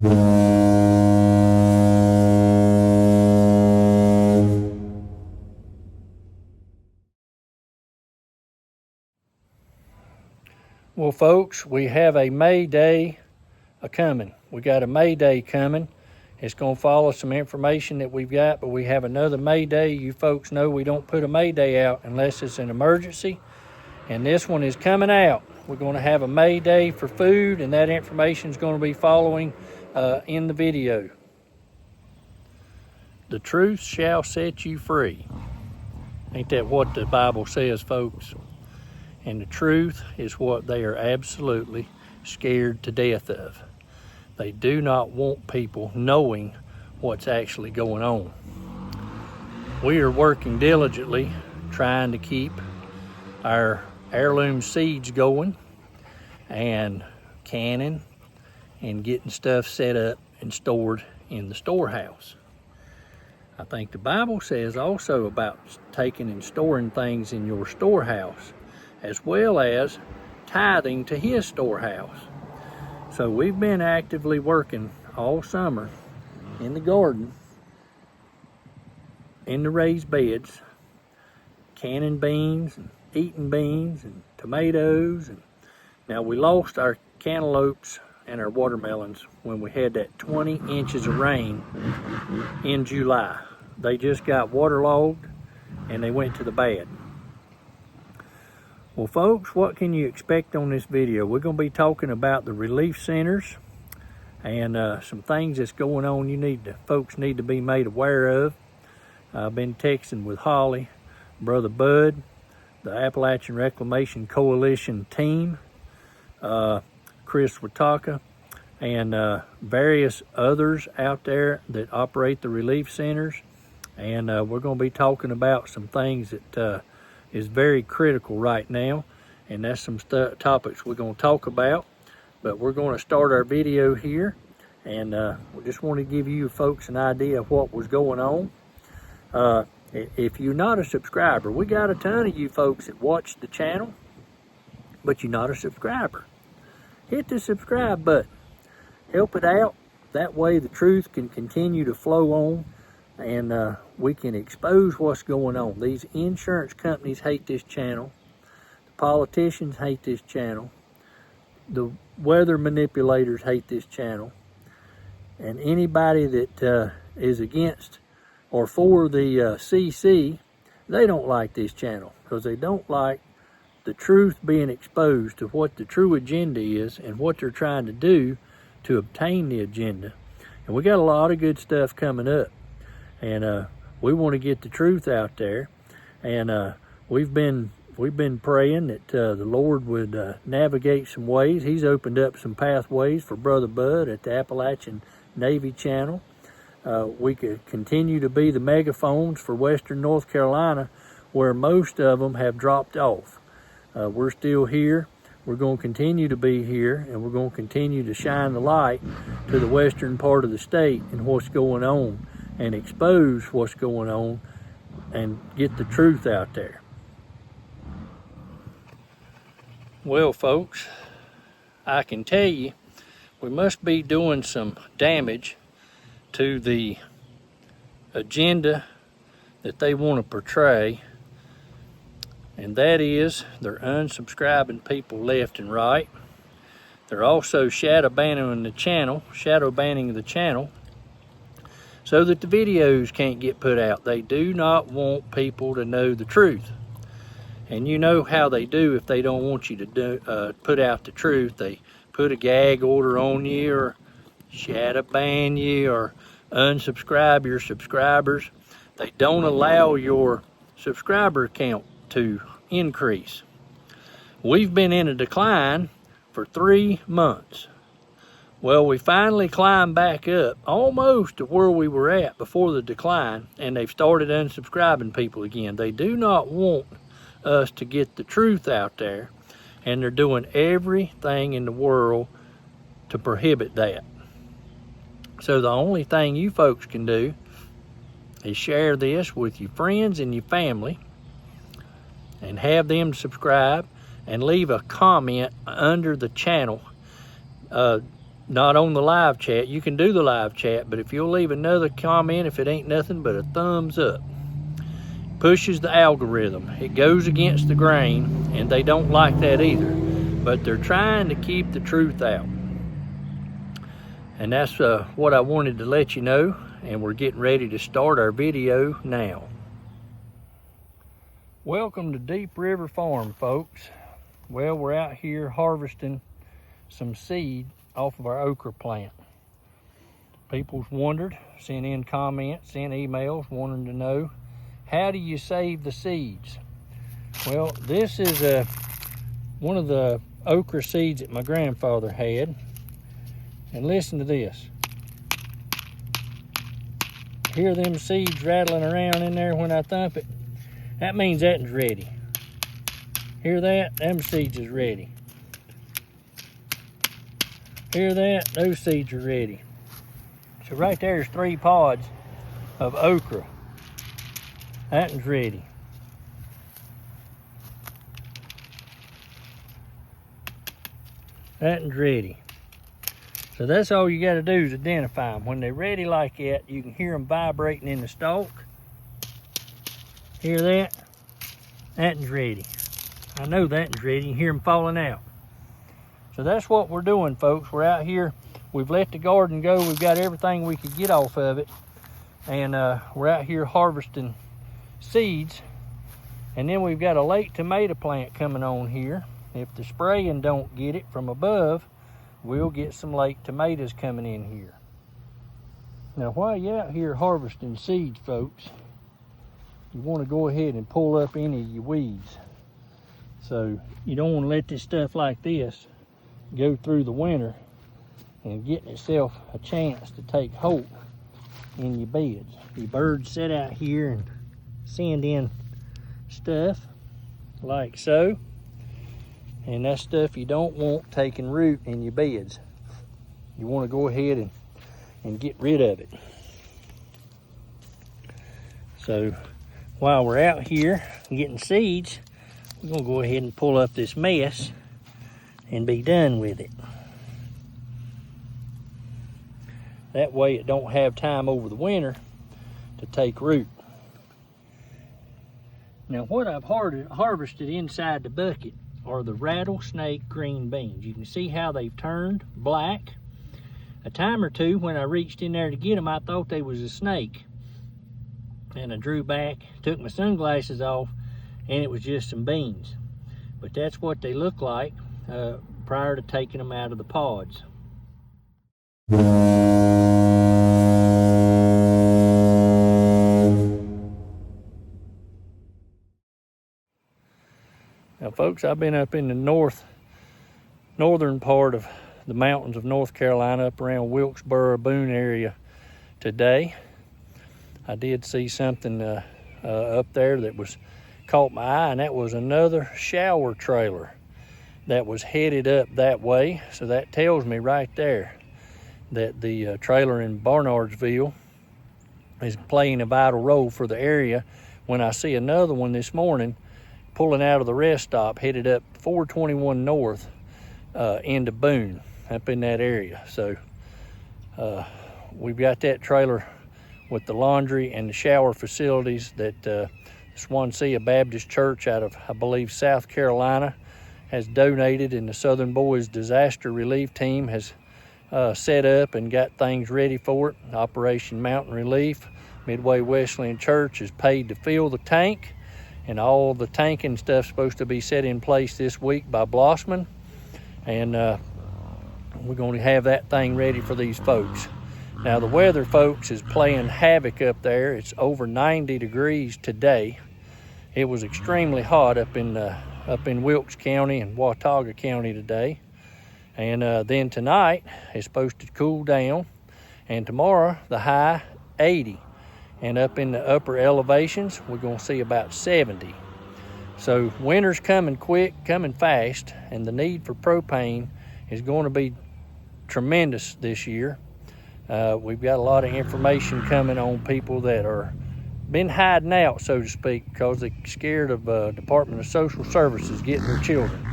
Well, folks, we have a May Day coming. We got a May Day coming. It's going to follow some information that we've got, but we have another May Day. You folks know we don't put a May Day out unless it's an emergency, and this one is coming out. We're going to have a May Day for food, and that information is going to be following in the video. The truth shall set you free. Ain't that what the Bible says, folks? And the truth is what they are absolutely scared to death of. They do not want people knowing what's actually going on. We are working diligently trying to keep our heirloom seeds going and canning and getting stuff set up and stored in the storehouse. I think the Bible says also about taking and storing things in your storehouse, as well as tithing to his storehouse. So we've been actively working all summer in the garden, in the raised beds, canning beans and eating beans and tomatoes. And now we lost our cantaloupes and our watermelons when we had that 20 inches of rain in July. They just got waterlogged and they went to the bad. Well, folks, what can you expect on this video? We're going to be talking about the relief centers and some things that's going on folks need to be made aware of. I've been texting with Holly, Brother Bud, the Appalachian Reclamation Coalition team, Kris, Swiatocho, and various others out there that operate the relief centers. And we're going to be talking about some things that is very critical right now, and that's some topics we're going to talk about. But we're going to start our video here, and we just want to give you folks an idea of what was going on. If you're not a subscriber, we got a ton of you folks that watch the channel, but you're not a subscriber. Hit the subscribe button, help it out. That way the truth can continue to flow on, and we can expose what's going on. These insurance companies hate this channel. The politicians hate this channel. The weather manipulators hate this channel. And anybody that is against or for the CC, they don't like this channel because they don't like the truth being exposed to what the true agenda is and what they're trying to do to obtain the agenda. And we got a lot of good stuff coming up. And we want to get the truth out there, and we've been praying that the Lord would navigate some ways. He's opened up some pathways for Brother Bud at the Appalachian Navy Channel. We could continue to be the megaphones for Western North Carolina, where most of them have dropped off. We're still here. We're going to continue to be here, and we're going to continue to shine the light to the western part of the state and what's going on, and expose what's going on and get the truth out there. Well, folks, I can tell you we must be doing some damage to the agenda that they want to portray, and that is they're unsubscribing people left and right. They're also shadow banning the channel, so that the videos can't get put out. They do not want people to know the truth. And you know how they do if they don't want you to put out the truth. They put a gag order on you, or shadow ban you, or unsubscribe your subscribers. They don't allow your subscriber count to increase. We've been in a decline for 3 months. Well, we finally climbed back up almost to where we were at before the decline, and they've started unsubscribing people again. They do not want us to get the truth out there, and they're doing everything in the world to prohibit that. So the only thing you folks can do is share this with your friends and your family, and have them subscribe, and leave a comment under the channel not on the live chat. You can do the live chat, but if you'll leave another comment, if it ain't nothing but a thumbs up, pushes the algorithm. It goes against the grain, and they don't like that either. But they're trying to keep the truth out. And that's what I wanted to let you know, and we're getting ready to start our video now. Welcome to Deep River Farm, folks. Well, we're out here harvesting some seed off of our okra plant. People's wondered, sent in comments, sent emails wanting to know, how do you save the seeds? Well, this is one of the okra seeds that my grandfather had. And listen to this. Hear them seeds rattling around in there when I thump it? That means that is ready. Hear that? Them seeds is ready. Hear that? Those seeds are ready. So right there's 3 pods of okra. That is ready. That is ready. So that's all you got to do is identify them. When they're ready like that, you can hear them vibrating in the stalk. Hear that? That is ready. I know that is ready. You can hear them falling out. So that's what we're doing, folks. We're out here. We've let the garden go. We've got everything we could get off of it. And we're out here harvesting seeds. And then we've got a late tomato plant coming on here. If the spraying don't get it from above, we'll get some late tomatoes coming in here. Now, while you're out here harvesting seeds, folks, you want to go ahead and pull up any of your weeds. So you don't want to let this stuff like this go through the winter and getting itself a chance to take hold in your beds. Your birds sit out here and send in stuff like so. And that's stuff you don't want taking root in your beds. You want to go ahead and get rid of it. So while we're out here getting seeds, we're going to go ahead and pull up this mess and be done with it. That way it don't have time over the winter to take root. Now what I've harvested inside the bucket are the rattlesnake green beans. You can see how they've turned black. A time or two when I reached in there to get them, I thought they was a snake. And I drew back, took my sunglasses off, and it was just some beans. But that's what they look like prior to taking them out of the pods. Now, folks, I've been up in the northern part of the mountains of North Carolina, up around Wilkesboro, Boone area today. I did see something up there that caught my eye, and that was another shower trailer that was headed up that way. So that tells me right there that the trailer in Barnardsville is playing a vital role for the area. When I see another one this morning pulling out of the rest stop, headed up 421 north into Boone, up in that area. So we've got that trailer with the laundry and the shower facilities that Swansea Baptist Church out of, I believe, South Carolina has donated, and the Southern Boys Disaster Relief Team has set up and got things ready for it. Operation Mountain Relief, Midway Wesleyan Church is paid to fill the tank, and all the tanking stuff's supposed to be set in place this week by Blossman, and we're going to have that thing ready for these folks. Now the weather, folks, is playing havoc up there. It's over 90 degrees today. It was extremely hot up in Wilkes County and Watauga County today. And then tonight it's supposed to cool down, and tomorrow the high 80. And up in the upper elevations, we're going to see about 70. So winter's coming quick, coming fast, and the need for propane is going to be tremendous this year. We've got a lot of information coming on people that are been hiding out, so to speak, because they're scared of Department of Social Services getting their children.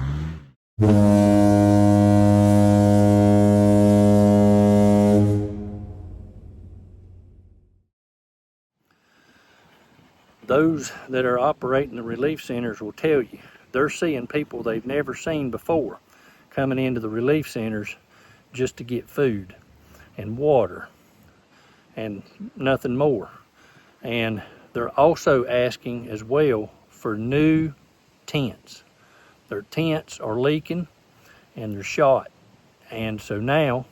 those that are operating the relief centers will tell you they're seeing people they've never seen before coming into the relief centers just to get food and water and nothing more. And they're also asking as well for new tents. Their tents are leaking and they're shot. And so now,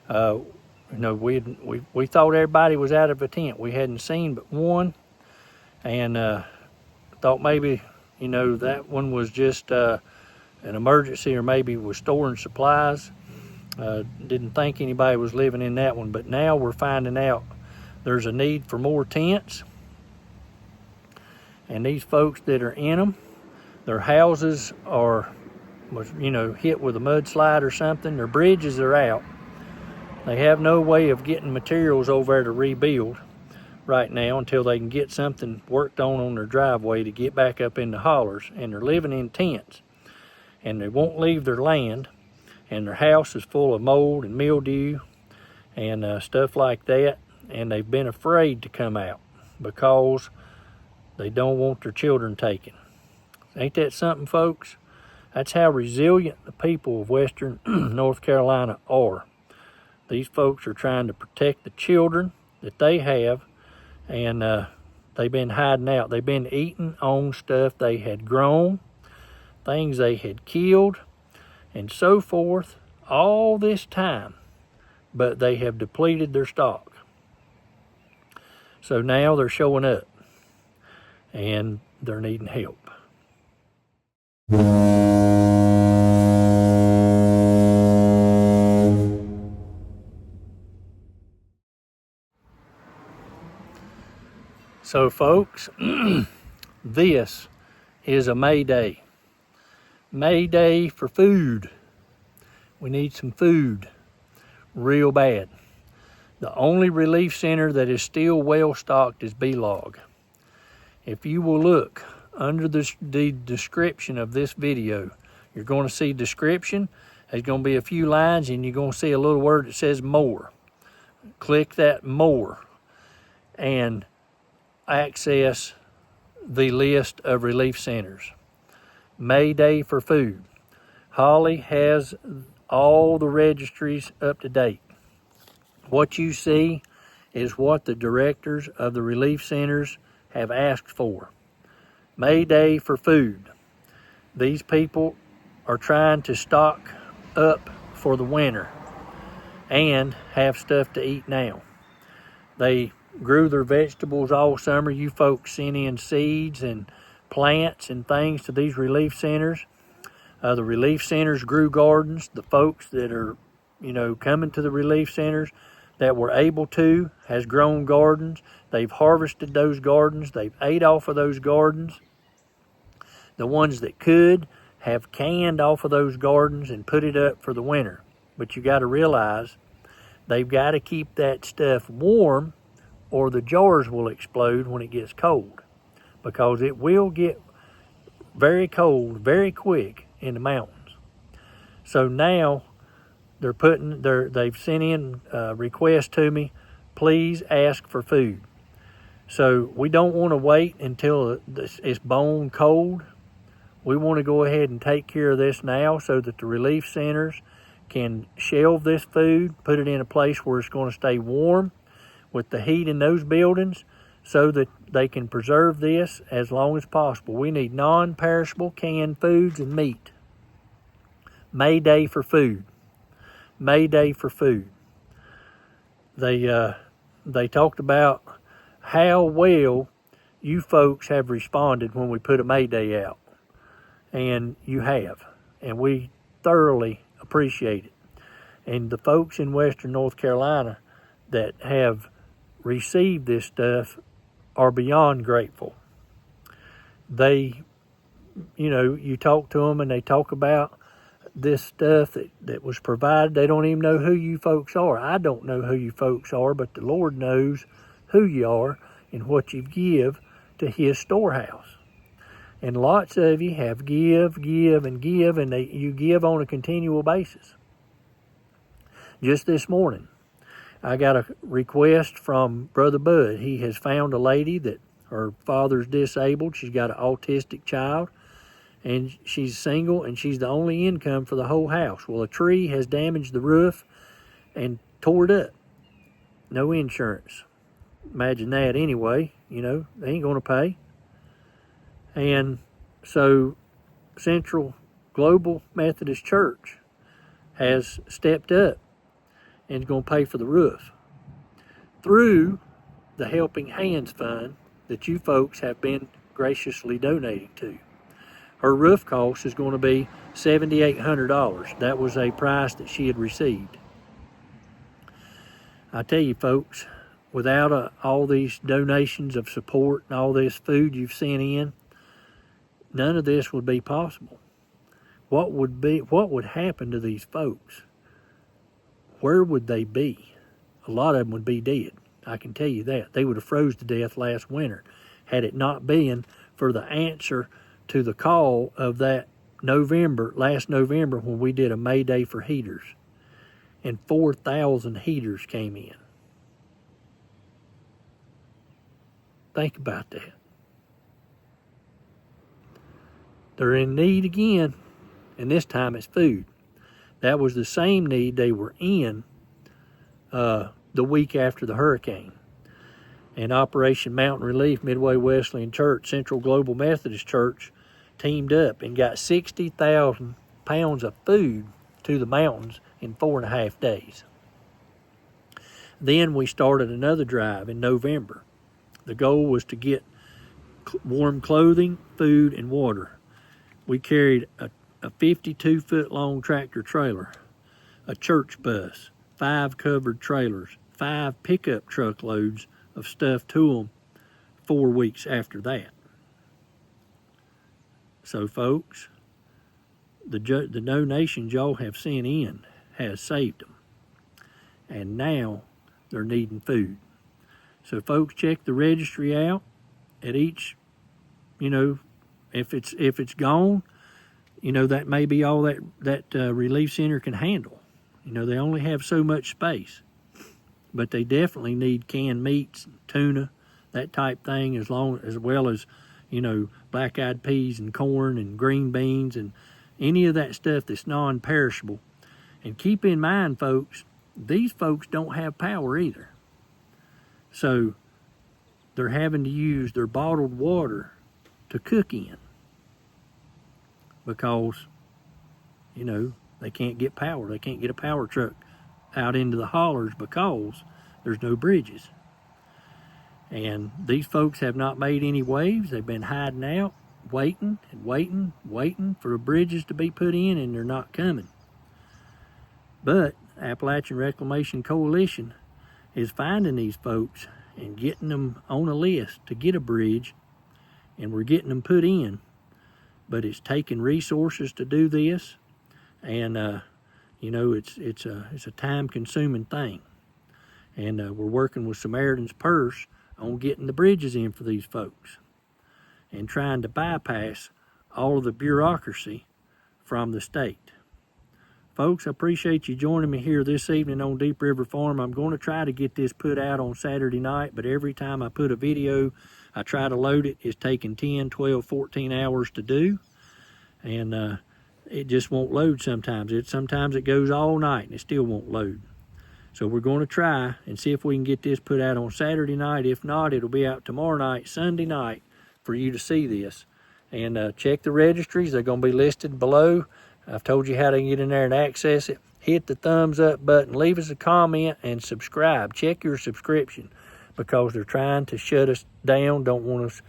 we thought everybody was out of a tent. We hadn't seen but one, and thought maybe, that one was just an emergency, or maybe was storing supplies. Didn't think anybody was living in that one, but now we're finding out there's a need for more tents. And these folks that are in them, their houses was hit with a mudslide or something. Their bridges are out. They have no way of getting materials over there to rebuild right now until they can get something worked on their driveway to get back up in the hollers. And they're living in tents, and they won't leave their land, and their house is full of mold and mildew and stuff like that. And they've been afraid to come out because they don't want their children taken. Ain't that something, folks? That's how resilient the people of Western North Carolina are. These folks are trying to protect the children that they have, and they've been hiding out. They've been eating on stuff they had grown, things they had killed, and so forth all this time, but they have depleted their stock. So now they're showing up, and they're needing help. So folks, this is a May Day. May Day for food. We need some food real bad. The only relief center that is still well stocked is B-Log. If you will look under the description of this video, you're going to see description. There's going to be a few lines, and you're going to see a little word that says more. Click that more and access the list of relief centers. May Day for food. Holly has all the registries up to date. What you see is what the directors of the relief centers have asked for. May Day for food. These people are trying to stock up for the winter and have stuff to eat now. They grew their vegetables all summer. You folks sent in seeds and plants and things to these relief centers. The relief centers grew gardens. The folks that are, coming to the relief centers that were able to has grown gardens. They've harvested those gardens. They've ate off of those gardens. The ones that could have canned off of those gardens and put it up for the winter. But you got to realize they've got to keep that stuff warm, or the jars will explode when it gets cold, because it will get very cold very quick in the mountains. So now they've sent in requests to me, please ask for food. So we don't want to wait until it's bone cold. We want to go ahead and take care of this now so that the relief centers can shelve this food, put it in a place where it's going to stay warm with the heat in those buildings, so that they can preserve this as long as possible. We need non-perishable canned foods and meat. May Day for food. May Day for food. They talked about how well you folks have responded when we put a May Day out. And you have. And we thoroughly appreciate it. And the folks in Western North Carolina that have received this stuff are beyond grateful. They, you talk to them and they talk about this stuff that was provided. They don't even know who you folks are. I don't know who you folks are, but the Lord knows who you are and what you give to His storehouse. And lots of you have give, and you give on a continual basis. Just this morning, I got a request from Brother Bud. He has found a lady that Her father's disabled. She's got an autistic child, and she's single, and she's the only income for the whole house. Well, a tree has damaged the roof and tore it up. No insurance. Imagine that anyway. You know, they ain't going to pay. And so Central Global Methodist Church has stepped up and is going to pay for the roof through the Helping Hands Fund that you folks have been graciously donating to. Her roof cost is going to be $7,800. That was a price that she had received. I tell you folks, without all these donations of support and all this food you've sent in, none of this would be possible. What would happen to these folks? Where would they be? A lot of them would be dead. I can tell you that. They would have froze to death last winter had it not been for the answer to the call of that last November when we did a May Day for heaters. And 4,000 heaters came in. Think about that. They're in need again, and this time it's food. That was the same need they were in the week after the hurricane. And Operation Mountain Relief, Midway Wesleyan Church, Central Global Methodist Church teamed up and got 60,000 pounds of food to the mountains in 4.5 days. Then we started another drive in November. The goal was to get warm clothing, food, and water. We carried a 52-foot long tractor trailer, a church bus, 5 covered trailers, 5 pickup truckloads of stuff to them 4 weeks after that. So folks, the donations y'all have sent in has saved them. And now they're needing food. So folks, check the registry out at each, if it's gone, that may be all that relief center can handle. They only have so much space. But they definitely need canned meats, tuna, that type thing, as well as, black-eyed peas and corn and green beans and any of that stuff that's non-perishable. And keep in mind, folks, these folks don't have power either. So they're having to use their bottled water to cook in because, they can't get power. They can't get a power truck out into the hollers because there's no bridges. And these folks have not made any waves. They've been hiding out, waiting and waiting for the bridges to be put in, and they're not coming. But Appalachian Reclamation Coalition is finding these folks and getting them on a list to get a bridge, and we're getting them put in. But it's taking resources to do this, and it's a time-consuming thing. And we're working with Samaritan's Purse on getting the bridges in for these folks and trying to bypass all of the bureaucracy from the state. Folks, I appreciate you joining me here this evening on Deep River Farm. I'm going to try to get this put out on Saturday night, but every time I put a video, I try to load it. It's taking 10, 12, 14 hours to do, and it just won't load sometimes. Sometimes it goes all night and it still won't load. So we're going to try and see if we can get this put out on Saturday night. If not, it'll be out tomorrow night, Sunday night, for you to see this. And check the registries. They're going to be listed below. I've told you how to get in there and access it. Hit the thumbs up button. Leave us a comment and subscribe. Check your subscription because they're trying to shut us down. Don't want us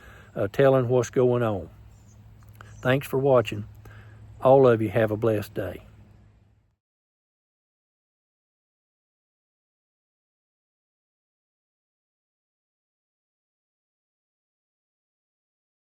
telling what's going on. Thanks for watching. All of you have a blessed day.